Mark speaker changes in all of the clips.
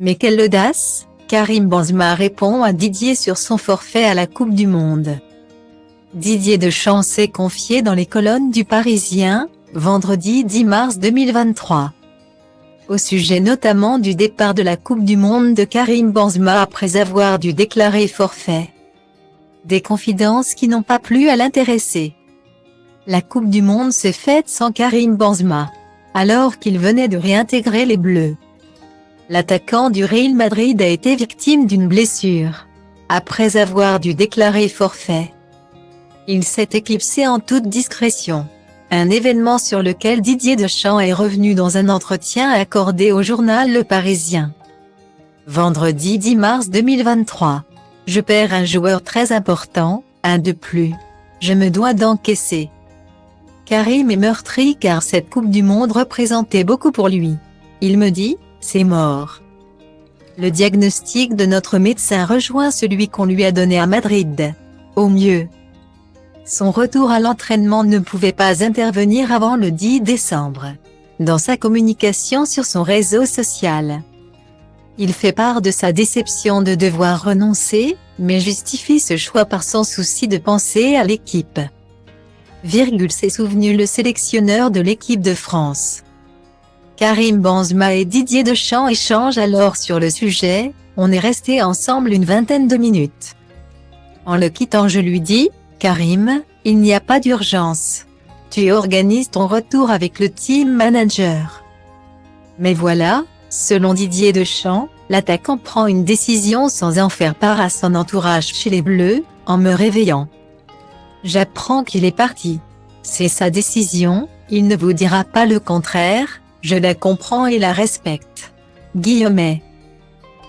Speaker 1: Mais quelle audace! Karim Benzema répond à Didier sur son forfait à la Coupe du Monde. Didier Deschamps s'est confié dans les colonnes du Parisien, vendredi 10 mars 2023. Au sujet notamment du départ de la Coupe du Monde de Karim Benzema après avoir dû déclarer forfait. Des confidences qui n'ont pas plu à l'intéressé. La Coupe du Monde s'est faite sans Karim Benzema, alors qu'il venait de réintégrer les Bleus. L'attaquant du Real Madrid a été victime d'une blessure, après avoir dû déclarer forfait. Il s'est éclipsé en toute discrétion, un événement sur lequel Didier Deschamps est revenu dans un entretien accordé au journal Le Parisien. Vendredi 10 mars 2023. Je perds un joueur très important, un de plus. Je me dois d'encaisser. Karim est meurtri car cette Coupe du Monde représentait beaucoup pour lui. Il me dit, c'est mort. Le diagnostic de notre médecin rejoint celui qu'on lui a donné à Madrid. Au mieux. Son retour à l'entraînement ne pouvait pas intervenir avant le 10 décembre. Dans sa communication sur son réseau social, il fait part de sa déception de devoir renoncer, mais justifie ce choix par son souci de penser à l'équipe. S'est souvenu le sélectionneur de l'équipe de France. Karim Benzema et Didier Deschamps échangent alors sur le sujet, on est restés ensemble une vingtaine de minutes. En le quittant je lui dis, Karim, il n'y a pas d'urgence. Tu organises ton retour avec le team manager. Mais voilà, selon Didier Deschamps, l'attaquant prend une décision sans en faire part à son entourage chez les Bleus, en me réveillant. J'apprends qu'il est parti. C'est sa décision, il ne vous dira pas le contraire, je la comprends et la respecte. Guillemets.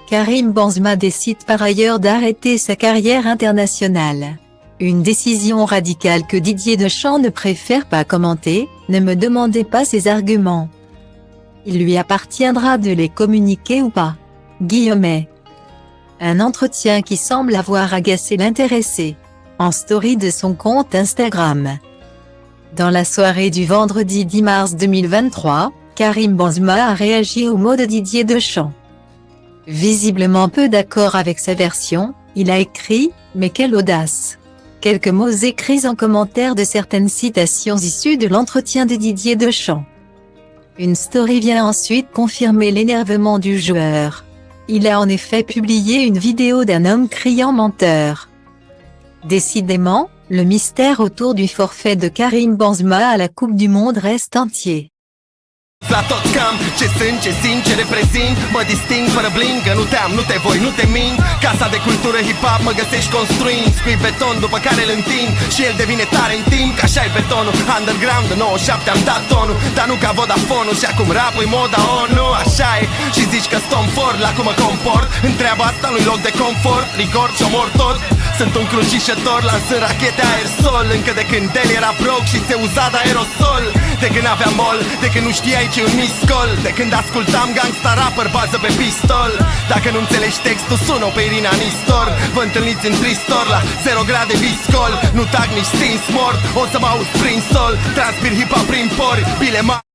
Speaker 1: Karim Benzema décide par ailleurs d'arrêter sa carrière internationale. Une décision radicale que Didier Deschamps ne préfère pas commenter, ne me demandez pas ses arguments. Il lui appartiendra de les communiquer ou pas. Guillemets. Un entretien qui semble avoir agacé l'intéressé. En story de son compte Instagram. Dans la soirée du vendredi 10 mars 2023, Karim Benzema a réagi aux mots de Didier Deschamps. Visiblement peu d'accord avec sa version, il a écrit « Mais quelle audace !» Quelques mots écrits en commentaire de certaines citations issues de l'entretien de Didier Deschamps. Une story vient ensuite confirmer l'énervement du joueur. Il a en effet publié une vidéo d'un homme criant menteur. Décidément, le mystère autour du forfait de Karim Benzema à la Coupe du Monde reste entier.
Speaker 2: La tot cam, ce sunt, ce simt, ce reprezint. Mă disting fără bling, că nu te-am, nu te voi, nu te mint. Casa de cultură hip-hop mă găsești construind. Scui beton după care îl întind și el devine tare în timp. Că așa-i betonul, underground de 97 am dat tonul. Dar nu ca Vodafone-ul și acum rap-ul moda ONU. Așa e, și zici că stom fort la cum mă comport. Întreaba asta nu-i loc de confort, rigor și omor tot. Sunt un crucișător, lansând rachete aerosol. Încă de când el era broke și se uza de aerosol. De când aveam mol, de când nu știai ce un miscol. De când ascultam gangsta rapper bază pe pistol. Dacă nu înțelegi textul, sună pe Irina Nistor. Vă întâlniți în Tristor la 0 grade viscol. Nu tag nici stins mort, o să mă auzi prin sol. Transpir hip-hop prin pori, bile mari.